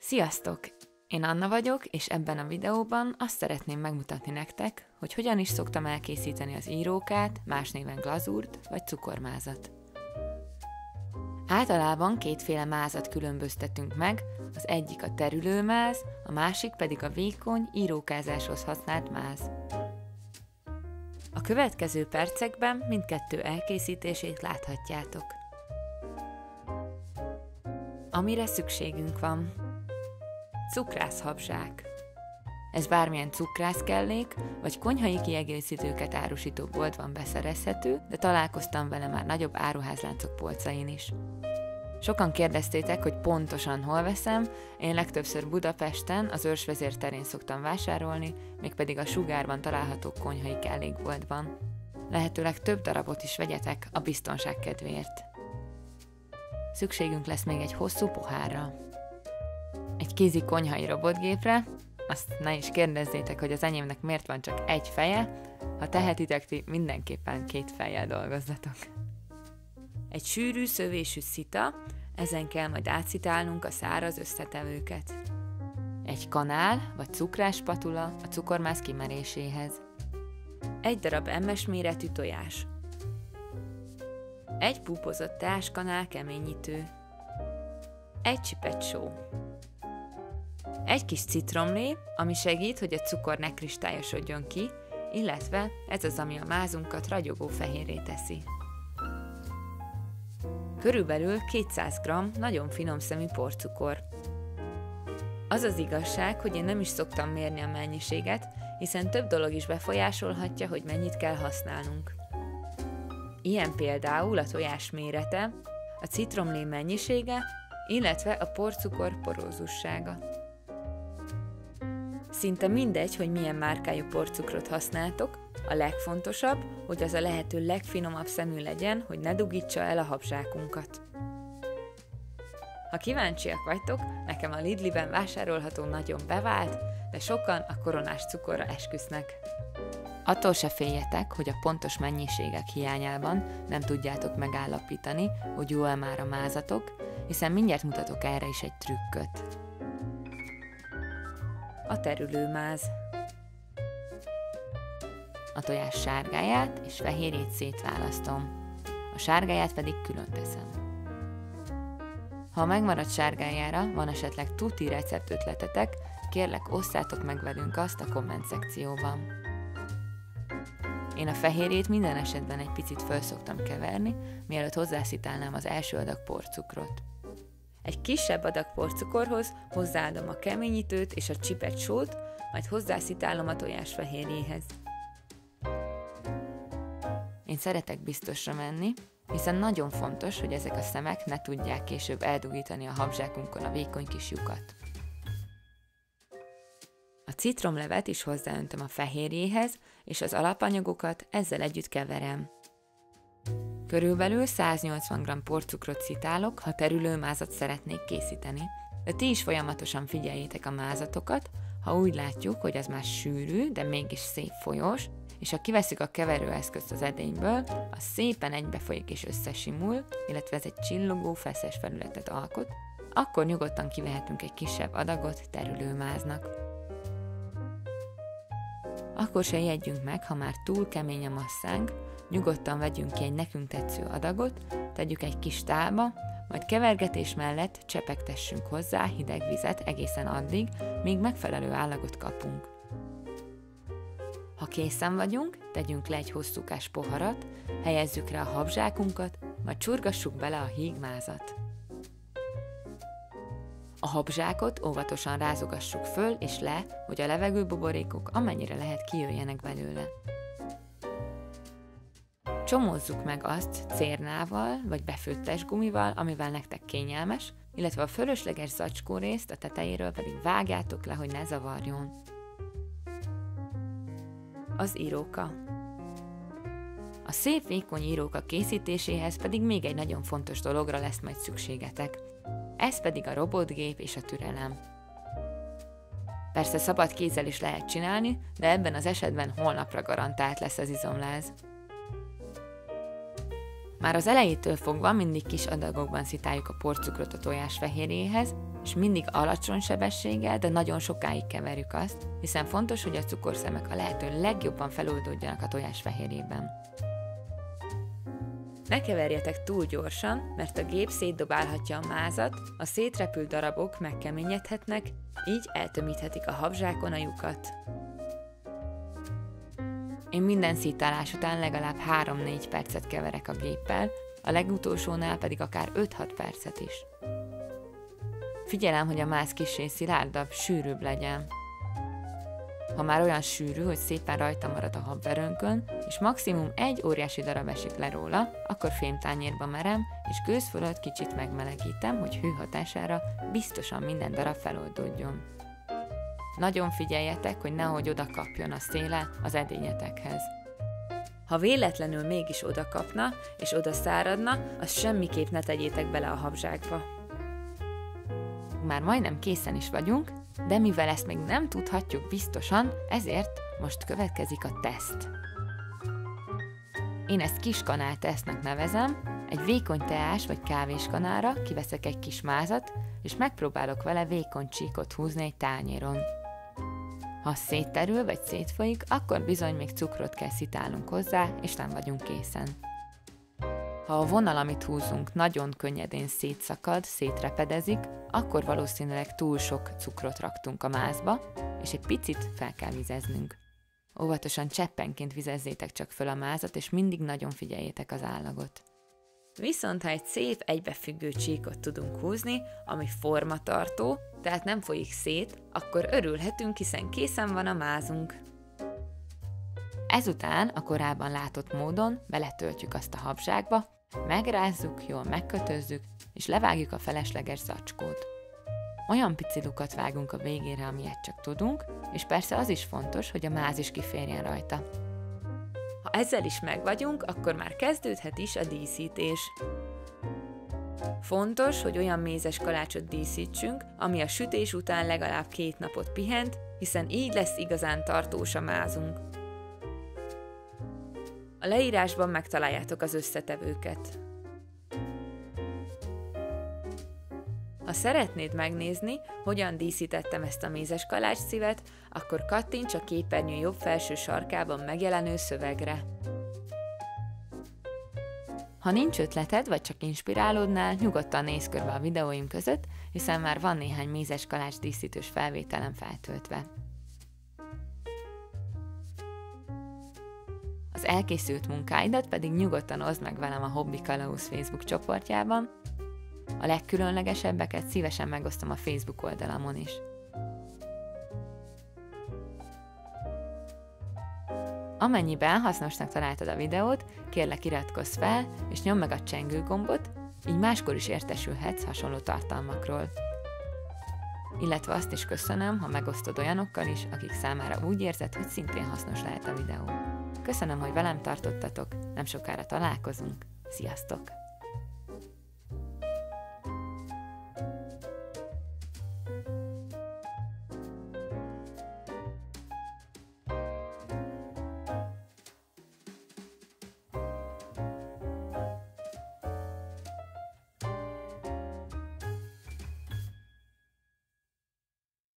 Sziasztok! Én Anna vagyok, és ebben a videóban azt szeretném megmutatni nektek, hogy hogyan is szoktam elkészíteni az írókát, más néven glazúrt vagy cukormázat. Általában kétféle mázat különböztetünk meg, az egyik a terülőmáz, a másik pedig a vékony, írókázáshoz használt máz. A következő percekben mindkettő elkészítését láthatjátok. Amire szükségünk van. Cukrászhabzsák. Ez bármilyen cukrászkellék, vagy konyhai kiegészítőket árusító boltban beszerezhető, de találkoztam vele már nagyobb áruházláncok polcain is. Sokan kérdeztétek, hogy pontosan hol veszem, én legtöbbször Budapesten, az Őrsvezér terén szoktam vásárolni, mégpedig a Sugárban található konyhai kellékboltban. Lehetőleg több darabot is vegyetek a biztonság kedvéért. Szükségünk lesz még egy hosszú pohárra. Egy kézi konyhai robotgépre, azt ne is kérdezzétek, hogy az enyémnek miért van csak egy feje, ha tehetitek, ti mindenképpen két fejjel dolgozzatok. Egy sűrű szövésű szita, ezen kell majd átszitálnunk a száraz összetevőket. Egy kanál vagy cukráspatula a cukormáz kimeréséhez. Egy darab MS méretű tojás. Egy púpozott teáskanál keményítő. Egy csipet só. Egy kis citromlé, ami segít, hogy a cukor ne kristályosodjon ki, illetve ez az, ami a mázunkat ragyogó fehérré teszi. Körülbelül 200 g nagyon finom szemű porcukor. Az az igazság, hogy én nem is szoktam mérni a mennyiséget, hiszen több dolog is befolyásolhatja, hogy mennyit kell használnunk. Ilyen például a tojás mérete, a citromlé mennyisége, illetve a porcukor porózussága. Szinte mindegy, hogy milyen márkájú porcukrot használtok, a legfontosabb, hogy az a lehető legfinomabb szemű legyen, hogy ne dugítsa el a habzsákunkat. Ha kíváncsiak vagytok, nekem a Lidliben vásárolható nagyon bevált, de sokan a koronás cukorra esküsznek. Attól se féljetek, hogy a pontos mennyiségek hiányában nem tudjátok megállapítani, hogy jó-e már a mázatok, hiszen mindjárt mutatok erre is egy trükköt. A terülőmáz. A tojás sárgáját és fehérjét szétválasztom, a sárgáját pedig külön teszem. Ha a megmaradt sárgájára van esetleg tuti receptötletetek, kérlek osszátok meg velünk azt a komment szekcióban. Én a fehérjét minden esetben egy picit föl szoktam keverni, mielőtt hozzászitálnám az első adag porcukrot. Egy kisebb adag porcukorhoz hozzáadom a keményítőt és a csipet sót, majd hozzászitálom a tojás fehérjéhez. Én szeretek biztosra menni, hiszen nagyon fontos, hogy ezek a szemek ne tudják később eldugítani a habzsákunkon a vékony kis lyukat. A citromlevet is hozzáöntöm a fehérjéhez, és az alapanyagokat ezzel együtt keverem. Körülbelül 180 g porcukrot szitálok, ha terülőmázat szeretnék készíteni, de ti is folyamatosan figyeljétek a mázatokat, ha úgy látjuk, hogy ez már sűrű, de mégis szép folyós, és ha kiveszük a keverőeszközt az edényből, az szépen egybefolyik és összesimul, illetve ez egy csillogó, feszes felületet alkot, akkor nyugodtan kivehetünk egy kisebb adagot terülőmáznak. Akkor se ijedjünk meg, ha már túl kemény a masszánk, nyugodtan vegyünk ki egy nekünk tetsző adagot, tegyük egy kis tálba, majd kevergetés mellett csepegtessünk hozzá hideg vizet egészen addig, míg megfelelő állagot kapunk. Ha készen vagyunk, tegyünk le egy hosszúkás poharat, helyezzük rá a habzsákunkat, majd csurgassuk bele a híg mázat. A habzsákot óvatosan rázogassuk föl és le, hogy a levegőbuborékok amennyire lehet kijöjjenek belőle. Csomózzuk meg azt cérnával vagy befőttes gumival, amivel nektek kényelmes, illetve a fölösleges zacskórészt a tetejéről pedig vágjátok le, hogy ne zavarjon. Az íróka. A szép vékony íróka készítéséhez pedig még egy nagyon fontos dologra lesz majd szükségetek. Ez pedig a robotgép és a türelem. Persze szabad kézzel is lehet csinálni, de ebben az esetben holnapra garantált lesz az izomláz. Már az elejétől fogva mindig kis adagokban szitáljuk a porcukrot a tojás fehérjéhez, és mindig alacsony sebességgel, de nagyon sokáig keverjük azt, hiszen fontos, hogy a cukorszemek a lehető legjobban feloldódjanak a tojás fehérjében. Ne keverjetek túl gyorsan, mert a gép szétdobálhatja a mázat, a szétrepült darabok megkeményedhetnek, így eltömíthetik a habzsákon a lyukat. Én minden szítálás után legalább 3-4 percet keverek a géppel, a legutolsónál pedig akár 5-6 percet is. Figyelem, hogy a máz kissé szilárdabb, sűrűbb legyen. Ha már olyan sűrű, hogy szépen rajta marad a habverőnkön, és maximum egy óriási darab esik le róla, akkor fémtányérba merem, és gőz fölött kicsit megmelegítem, hogy hő hatására biztosan minden darab feloldódjon. Nagyon figyeljetek, hogy nehogy oda kapjon a széle az edényetekhez. Ha véletlenül mégis oda kapna, és oda száradna, azt semmiképp ne tegyétek bele a habzsákba. Már majdnem készen is vagyunk, de mivel ezt még nem tudhatjuk biztosan, ezért most következik a teszt. Én ezt kiskanál tesztnek nevezem, egy vékony teás vagy kávéskanálra kiveszek egy kis mázat, és megpróbálok vele vékony csíkot húzni egy tányéron. Ha szétterül vagy szétfolyik, akkor bizony még cukrot kell szitálnunk hozzá, és nem vagyunk készen. Ha a vonal, amit húzunk, nagyon könnyedén szétszakad, szétrepedezik, akkor valószínűleg túl sok cukrot raktunk a mázba, és egy picit fel kell vizeznünk. Óvatosan cseppenként vizezzétek csak föl a mázat, és mindig nagyon figyeljétek az állagot. Viszont ha egy szép egybefüggő csíkot tudunk húzni, ami formatartó, tehát nem folyik szét, akkor örülhetünk, hiszen készen van a mázunk. Ezután a korábban látott módon beletöltjük azt a habzsákba, megrázzuk, jól megkötözzük, és levágjuk a felesleges zacskót. Olyan pici lukat vágunk a végére, amilyet csak tudunk, és persze az is fontos, hogy a máz is kiférjen rajta. Ha ezzel is megvagyunk, akkor már kezdődhet is a díszítés. Fontos, hogy olyan mézes kalácsot díszítsünk, ami a sütés után legalább 2 napot pihent, hiszen így lesz igazán tartós a mázunk. A leírásban megtaláljátok az összetevőket. Ha szeretnéd megnézni, hogyan díszítettem ezt a mézes kalácsszívet, akkor kattints a képernyő jobb felső sarkában megjelenő szövegre. Ha nincs ötleted, vagy csak inspirálódnál, nyugodtan nézz körbe a videóim között, hiszen már van néhány mézes kalács díszítős felvételem feltöltve. Az elkészült munkáidat pedig nyugodtan oszd meg velem a Hobby Kalauz Facebook csoportjában, a legkülönlegesebbeket szívesen megosztom a Facebook oldalamon is. Amennyiben hasznosnak találtad a videót, kérlek iratkozz fel, és nyomd meg a csengő gombot, így máskor is értesülhetsz hasonló tartalmakról. Illetve azt is köszönöm, ha megosztod olyanokkal is, akik számára úgy érzed, hogy szintén hasznos lehet a videó. Köszönöm, hogy velem tartottatok, nem sokára találkozunk. Sziasztok!